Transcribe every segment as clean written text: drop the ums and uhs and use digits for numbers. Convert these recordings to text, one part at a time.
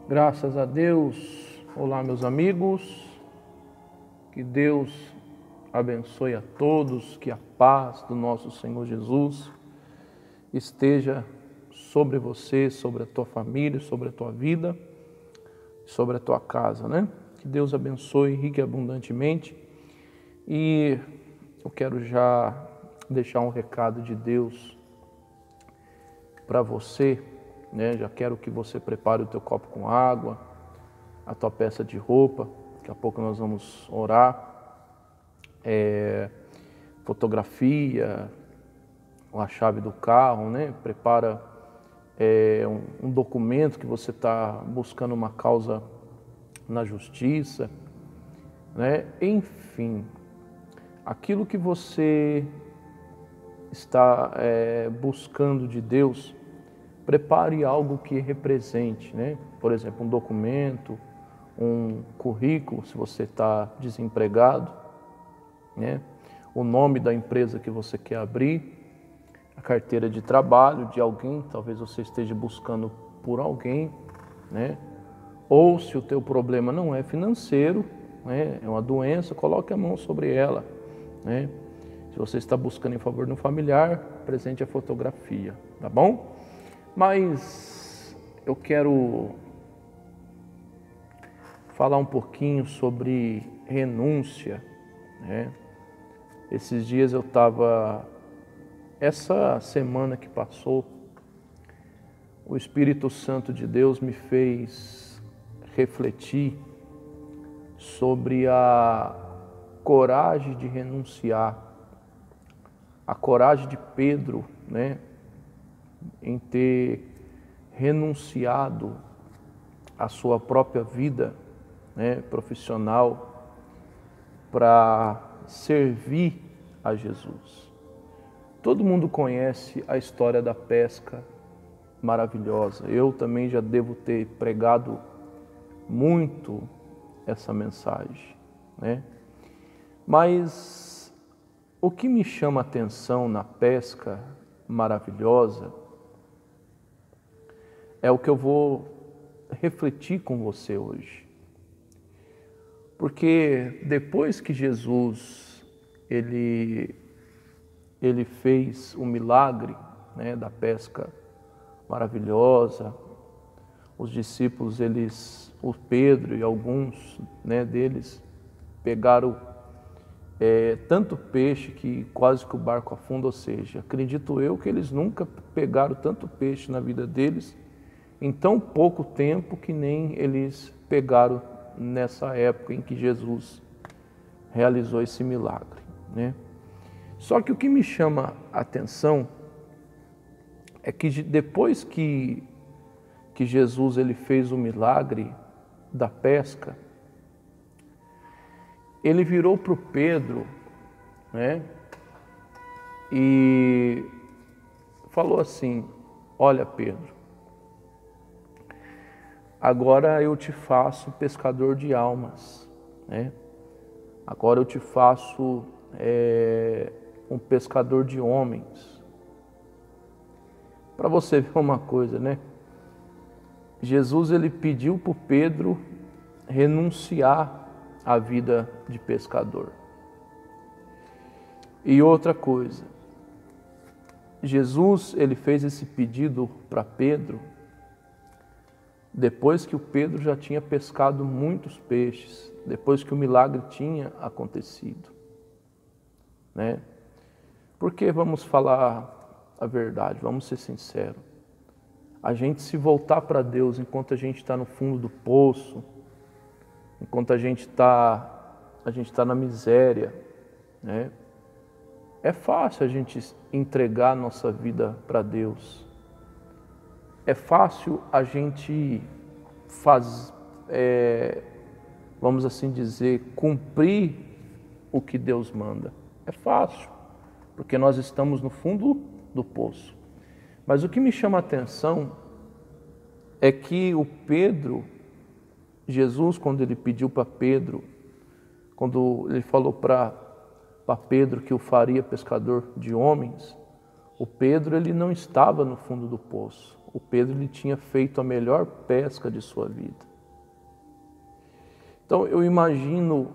Graças a Deus. Olá, meus amigos. Que Deus abençoe a todos, que a paz do nosso Senhor Jesus esteja sobre você, sobre a tua família, sobre a tua vida, sobre a tua casa, né? Que Deus abençoe rica e abundantemente. E eu quero já deixar um recado de Deus para você, né? Já quero que você prepare o teu copo com água, a tua peça de roupa. Daqui a pouco nós vamos orar. Fotografia, a chave do carro, né? Prepara um documento que você está buscando uma causa na justiça, né? Enfim, aquilo que você está buscando de Deus, prepare algo que represente, né? Por exemplo, um documento, um currículo, se você está desempregado, né? O nome da empresa que você quer abrir, a carteira de trabalho de alguém, talvez você esteja buscando por alguém, né? Ou se o teu problema não é financeiro, né? É uma doença, coloque a mão sobre ela, né? Se você está buscando em favor de um familiar, apresente a fotografia, tá bom? Mas eu quero falar um pouquinho sobre renúncia, né? Esses dias eu estava, essa semana que passou, o Espírito Santo de Deus me fez refletir sobre a coragem de renunciar, a coragem de Pedro, né, em ter renunciado à sua própria vida, né, profissional para servir a Jesus. Todo mundo conhece a história da pesca maravilhosa. Eu também já devo ter pregado muito essa mensagem, né? Mas o que me chama a atenção na pesca maravilhosa é o que eu vou refletir com você hoje. Porque depois que Jesus ele fez o milagre, né, da pesca maravilhosa, os discípulos, o Pedro e alguns, né, deles pegaram tanto peixe que quase que o barco afunda, ou seja, acredito eu que eles nunca pegaram tanto peixe na vida deles em tão pouco tempo que nem eles pegaram nessa época em que Jesus realizou esse milagre, né? Só que o que me chama a atenção é que depois que Jesus ele fez o milagre da pesca, ele virou para o Pedro, né, e falou assim: olha, Pedro, agora eu te faço pescador de almas, né? Agora eu te faço um pescador de homens. Para você ver uma coisa, né? Jesus ele pediu para o Pedro renunciar à vida de pescador. E outra coisa, Jesus ele fez esse pedido para Pedro depois que o Pedro já tinha pescado muitos peixes, depois que o milagre tinha acontecido, né? Porque vamos falar a verdade, vamos ser sinceros. A gente se voltar para Deus enquanto a gente está no fundo do poço, enquanto a gente está na miséria, né? É fácil a gente entregar a nossa vida para Deus. É fácil a gente vamos assim dizer, cumprir o que Deus manda. É fácil, porque nós estamos no fundo do poço. Mas o que me chama a atenção é que o Pedro, Jesus, quando ele pediu para Pedro, quando ele falou para Pedro que o faria pescador de homens, o Pedro ele não estava no fundo do poço. O Pedro ele tinha feito a melhor pesca de sua vida. Então eu imagino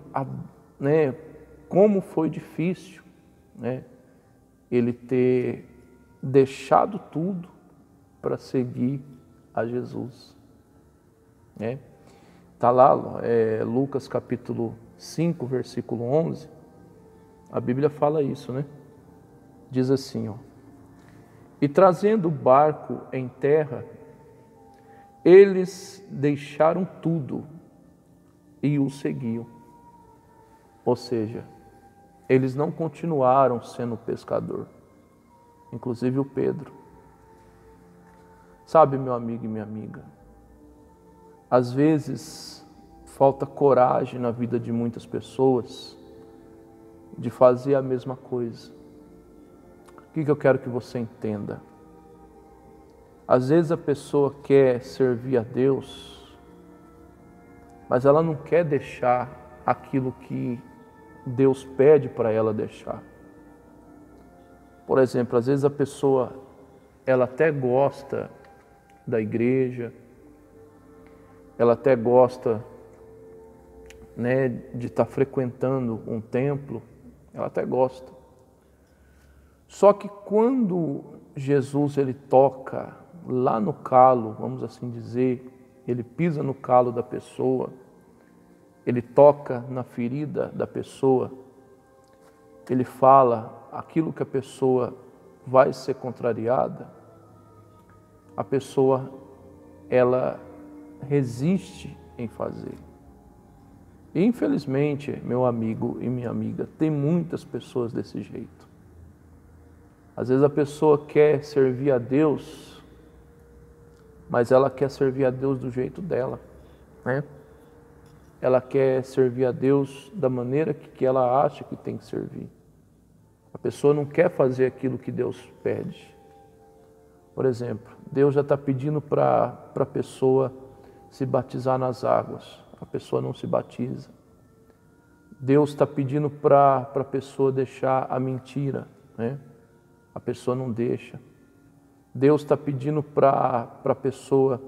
como foi difícil, ele ter deixado tudo para seguir a Jesus. Está lá, Lucas capítulo 5, versículo 11, a Bíblia fala isso, Diz assim, e trazendo o barco em terra, eles deixaram tudo e o seguiam. Ou seja, eles não continuaram sendo pescador, inclusive o Pedro. Sabe, meu amigo e minha amiga, às vezes falta coragem na vida de muitas pessoas de fazer a mesma coisa. O que eu quero que você entenda? Às vezes a pessoa quer servir a Deus, mas ela não quer deixar aquilo que Deus pede para ela deixar. Por exemplo, às vezes a pessoa, ela até gosta da igreja, ela até gosta, de estar frequentando um templo, ela até gosta. Só que quando Jesus ele toca lá no calo, vamos assim dizer, ele pisa no calo da pessoa, ele toca na ferida da pessoa, ele fala aquilo que a pessoa vai ser contrariada, a pessoa, ela resiste em fazer. E, infelizmente, meu amigo e minha amiga, tem muitas pessoas desse jeito. Às vezes a pessoa quer servir a Deus, mas ela quer servir a Deus do jeito dela, Ela quer servir a Deus da maneira que ela acha que tem que servir. A pessoa não quer fazer aquilo que Deus pede. Por exemplo, Deus já está pedindo para a pessoa se batizar nas águas. A pessoa não se batiza. Deus está pedindo para a pessoa deixar a mentira, A pessoa não deixa. Deus está pedindo para a pessoa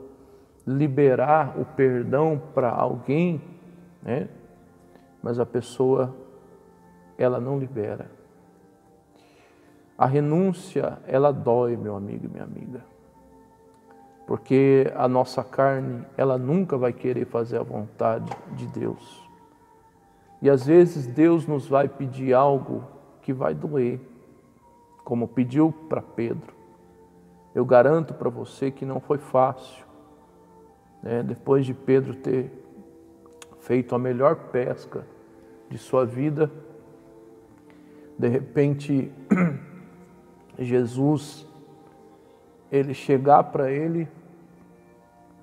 liberar o perdão para alguém, Mas a pessoa, ela não libera. A renúncia, ela dói, meu amigo e minha amiga. Porque a nossa carne, ela nunca vai querer fazer a vontade de Deus. E às vezes Deus nos vai pedir algo que vai doer, como pediu para Pedro. Eu garanto para você que não foi fácil. Depois de Pedro ter feito a melhor pesca de sua vida, de repente Jesus, ele chegar para ele,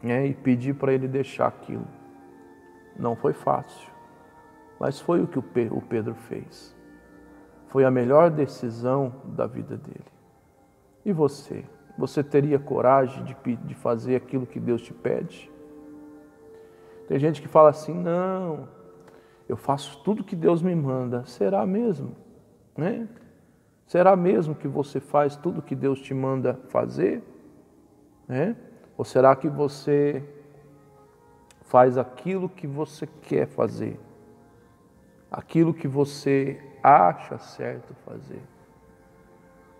e pedir para ele deixar aquilo. Não foi fácil, mas foi o que o Pedro fez. Foi a melhor decisão da vida dele. E você? Você teria coragem de fazer aquilo que Deus te pede? Tem gente que fala assim, não, eu faço tudo que Deus me manda. Será mesmo? Será mesmo que você faz tudo que Deus te manda fazer? Ou será que você faz aquilo que você quer fazer? Aquilo que você acha certo fazer?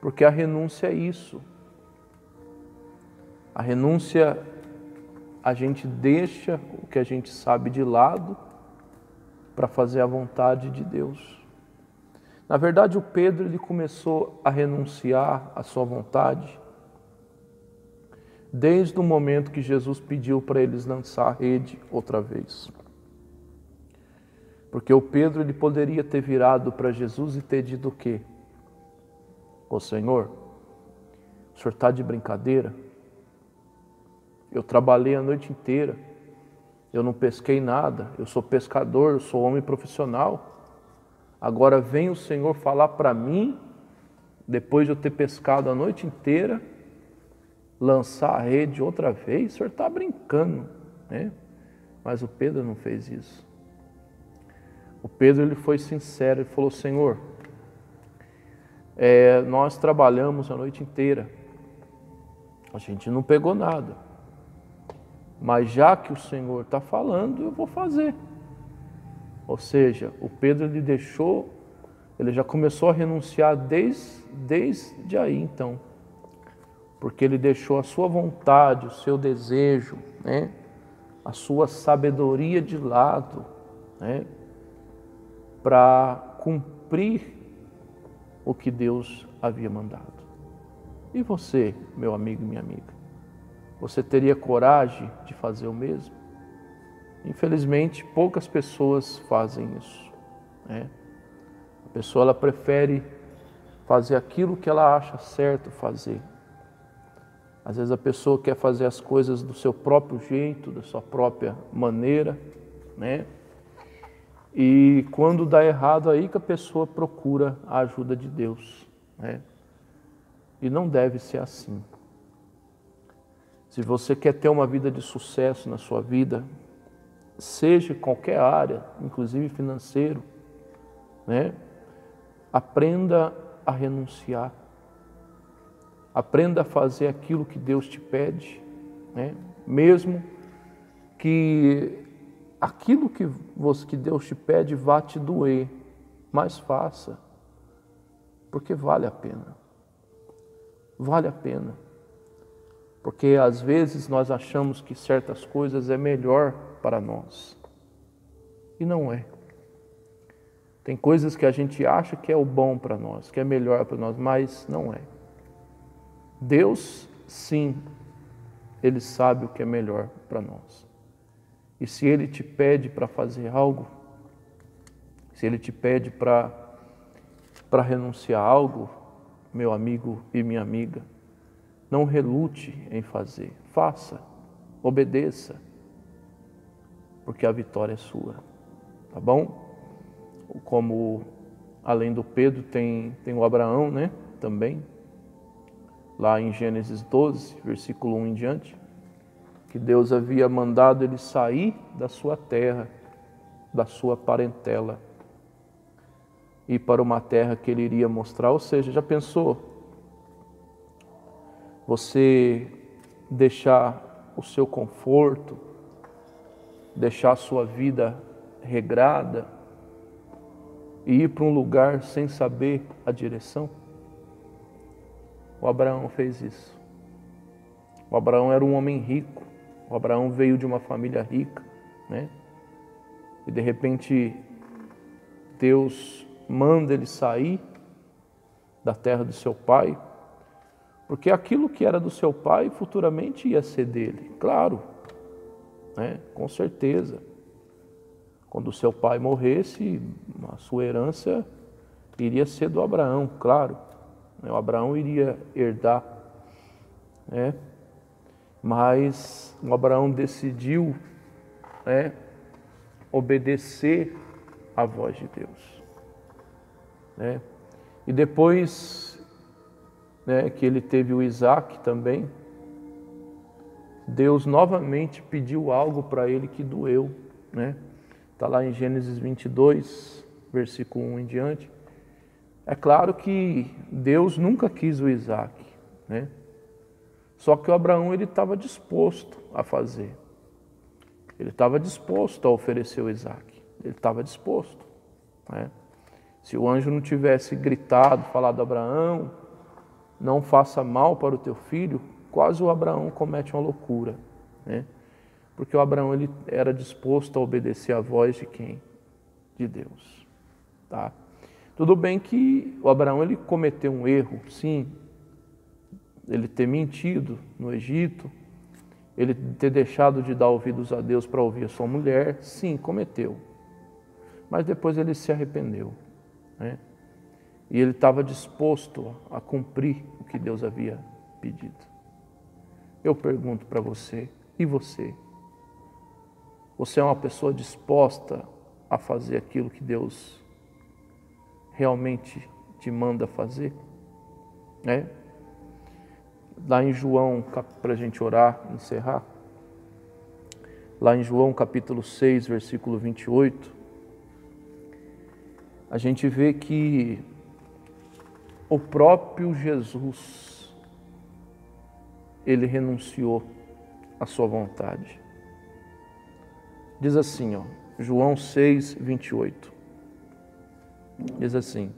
Porque a renúncia é isso. A renúncia, a gente deixa o que a gente sabe de lado para fazer a vontade de Deus. Na verdade, o Pedro ele começou a renunciar à sua vontade desde o momento que Jesus pediu para eles lançar a rede outra vez. Porque o Pedro ele poderia ter virado para Jesus e ter dito o quê? Ô Senhor, o Senhor está de brincadeira? Eu trabalhei a noite inteira, eu não pesquei nada, eu sou pescador, eu sou homem profissional. Agora vem o Senhor falar para mim, depois de eu ter pescado a noite inteira, lançar a rede outra vez? O Senhor está brincando, Mas o Pedro não fez isso. O Pedro ele foi sincero, ele falou, Senhor, nós trabalhamos a noite inteira, A gente não pegou nada. Mas já que o Senhor está falando, eu vou fazer. Ou seja, o Pedro ele já começou a renunciar desde aí então. Porque ele deixou a sua vontade, o seu desejo, né? A sua sabedoria de lado, né? Para cumprir o que Deus havia mandado. E você, meu amigo e minha amiga? Você teria coragem de fazer o mesmo? Infelizmente, poucas pessoas fazem isso, né? A pessoa ela prefere fazer aquilo que ela acha certo fazer. Às vezes a pessoa quer fazer as coisas do seu próprio jeito, da sua própria maneira, né? E quando dá errado, aí que a pessoa procura a ajuda de Deus, né? E não deve ser assim. Se você quer ter uma vida de sucesso na sua vida, seja em qualquer área, inclusive financeiro, né? Aprenda a renunciar. Aprenda a fazer aquilo que Deus te pede, né? Mesmo que aquilo que Deus te pede vá te doer, mas faça, porque vale a pena. Vale a pena. Porque às vezes nós achamos que certas coisas é melhor para nós. E não é. Tem coisas que a gente acha que é o bom para nós, que é melhor para nós, mas não é. Deus, sim, Ele sabe o que é melhor para nós. E se Ele te pede para fazer algo, se Ele te pede para renunciar a algo, meu amigo e minha amiga, não relute em fazer. Faça, obedeça, porque a vitória é sua, tá bom? Como além do Pedro tem o Abraão, né? Também, lá em Gênesis 12, versículo 1 em diante, que Deus havia mandado ele sair da sua terra, da sua parentela, e para uma terra que ele iria mostrar. Ou seja, já pensou você deixar o seu conforto, deixar a sua vida regrada e ir para um lugar sem saber a direção? O Abraão fez isso. O Abraão era um homem rico. O Abraão veio de uma família rica, né? E de repente Deus manda ele sair da terra do seu pai, porque aquilo que era do seu pai futuramente ia ser dele, claro, né? Com certeza. Quando o seu pai morresse, a sua herança iria ser do Abraão, claro. O Abraão iria herdar, né? Mas o Abraão decidiu, né, obedecer à voz de Deus, né? E depois, né, que ele teve o Isaac também, Deus novamente pediu algo para ele que doeu, né? Está lá em Gênesis 22, versículo 1 em diante. É claro que Deus nunca quis o Isaac, né? Só que o Abraão ele estava disposto a fazer. Ele estava disposto a oferecer o Isaac. Ele estava disposto, né? Se o anjo não tivesse gritado, falado: Abraão, não faça mal para o teu filho, quase o Abraão comete uma loucura, né? Porque o Abraão ele era disposto a obedecer à voz de quem? De Deus, tá? Tudo bem que o Abraão ele cometeu um erro, sim, ele ter mentido no Egito, ele ter deixado de dar ouvidos a Deus para ouvir a sua mulher, sim, cometeu. Mas depois ele se arrependeu, né? E ele estava disposto a cumprir o que Deus havia pedido. Eu pergunto para você, e você? Você é uma pessoa disposta a fazer aquilo que Deus realmente te manda fazer, né? Lá em João, para a gente orar, encerrar, lá em João capítulo 6, versículo 28, a gente vê que o próprio Jesus, ele renunciou à sua vontade. Diz assim, João 6, 28. Diz assim,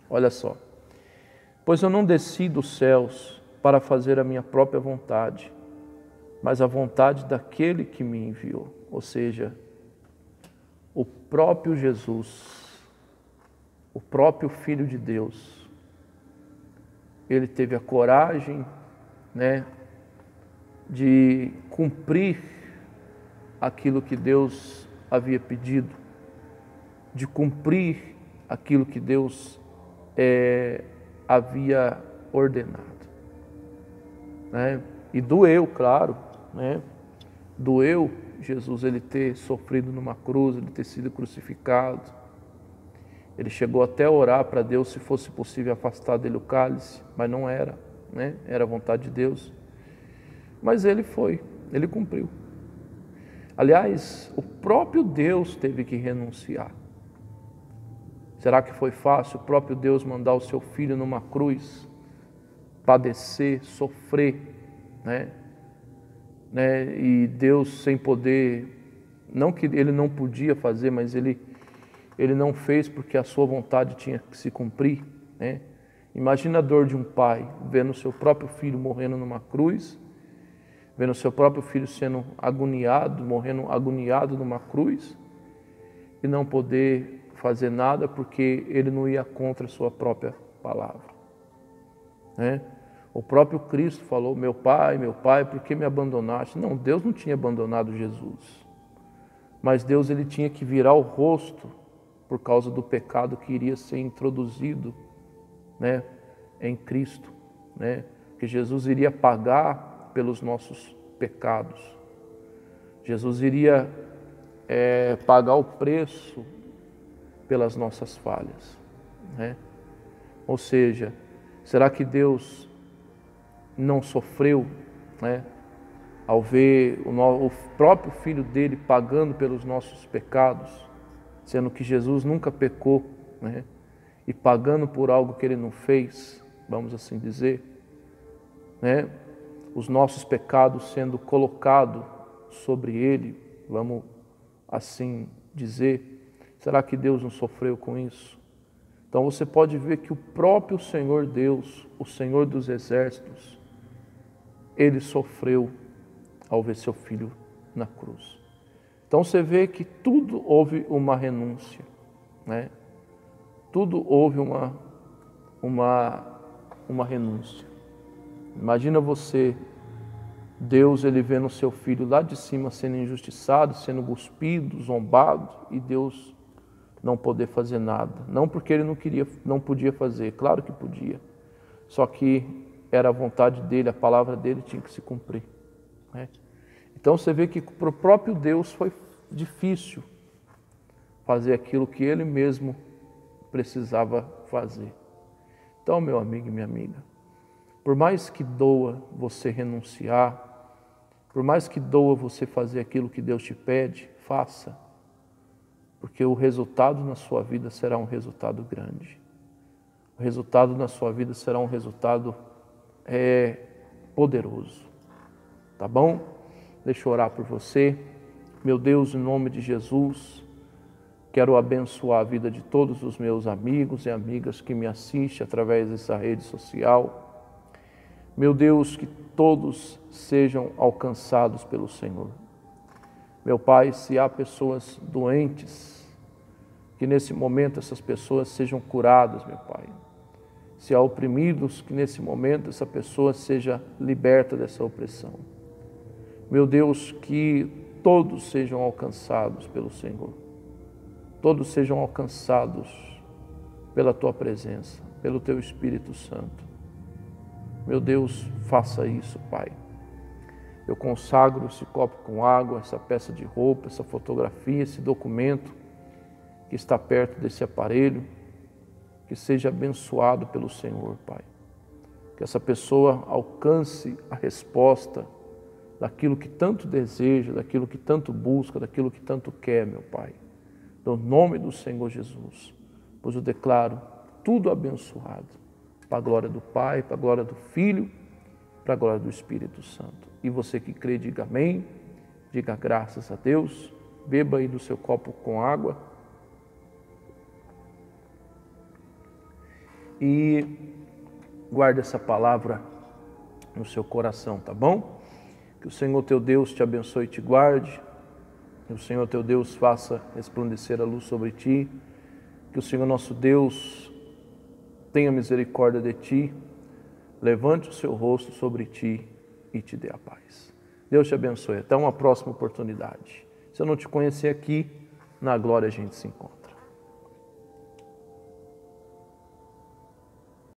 olha só. Pois eu não desci dos céus para fazer a minha própria vontade, mas a vontade daquele que me enviou. Ou seja, o próprio Jesus, o próprio Filho de Deus, ele teve a coragem, de cumprir aquilo que Deus havia pedido, de cumprir aquilo que Deus havia ordenado. E doeu, claro, doeu Jesus ele ter sofrido numa cruz, ele ter sido crucificado. Ele chegou até a orar para Deus se fosse possível afastar dele o cálice, mas não era, era a vontade de Deus. Mas ele foi, ele cumpriu. Aliás, o próprio Deus teve que renunciar. Será que foi fácil o próprio Deus mandar o seu filho numa cruz, padecer, sofrer, E Deus sem poder, não que ele não podia fazer, mas ele não fez porque a sua vontade tinha que se cumprir, Imagina a dor de um pai vendo o seu próprio filho morrendo numa cruz, vendo o seu próprio filho sendo agoniado, morrendo agoniado numa cruz, e não poder fazer nada porque ele não ia contra a sua própria palavra. O próprio Cristo falou, meu pai, por que me abandonaste? Não, Deus não tinha abandonado Jesus, mas Deus ele tinha que virar o rosto por causa do pecado que iria ser introduzido, em Cristo, que Jesus iria pagar pelos nossos pecados. Jesus iria pagar o preço pelas nossas falhas, Ou seja, será que Deus não sofreu, ao ver o próprio Filho dele pagando pelos nossos pecados, sendo que Jesus nunca pecou, e pagando por algo que ele não fez, vamos assim dizer, os nossos pecados sendo colocados sobre ele, vamos assim dizer. Será que Deus não sofreu com isso? Então você pode ver que o próprio Senhor Deus, o Senhor dos exércitos, ele sofreu ao ver seu filho na cruz. Então você vê que tudo houve uma renúncia, Tudo houve uma renúncia. Imagina você, Deus ele vendo o seu filho lá de cima sendo injustiçado, sendo cuspido, zombado, e Deus não poder fazer nada. Não porque ele não podia fazer, claro que podia. Só que era a vontade dele, a palavra dele tinha que se cumprir. Então você vê que para o próprio Deus foi difícil fazer aquilo que ele mesmo precisava fazer. Então, meu amigo e minha amiga, por mais que doa você renunciar, por mais que doa você fazer aquilo que Deus te pede, faça, porque o resultado na sua vida será um resultado grande. O resultado na sua vida será um resultado poderoso. Tá bom? Deixa eu orar por você. Meu Deus, em nome de Jesus, quero abençoar a vida de todos os meus amigos e amigas que me assistem através dessa rede social. Meu Deus, que todos sejam alcançados pelo Senhor. Meu Pai, se há pessoas doentes, que nesse momento essas pessoas sejam curadas, meu Pai. Se há oprimidos, que nesse momento essa pessoa seja liberta dessa opressão. Meu Deus, que todos sejam alcançados pelo Senhor. Todos sejam alcançados pela Tua presença, pelo Teu Espírito Santo. Meu Deus, faça isso, Pai. Eu consagro esse copo com água, essa peça de roupa, essa fotografia, esse documento que está perto desse aparelho, que seja abençoado pelo Senhor, Pai. Que essa pessoa alcance a resposta daquilo que tanto deseja, daquilo que tanto busca, daquilo que tanto quer, meu Pai. No nome do Senhor Jesus, pois eu declaro tudo abençoado, para a glória do Pai, para a glória do Filho para a glória do Espírito Santo. E você que crê, diga amém, diga graças a Deus, beba aí do seu copo com água e guarde essa palavra no seu coração, tá bom? Que o Senhor teu Deus te abençoe e te guarde, que o Senhor teu Deus faça resplandecer a luz sobre ti, que o Senhor nosso Deus tenha misericórdia de ti, levante o seu rosto sobre ti e te dê a paz. Deus te abençoe. Até uma próxima oportunidade. Se eu não te conhecer aqui, na glória a gente se encontra.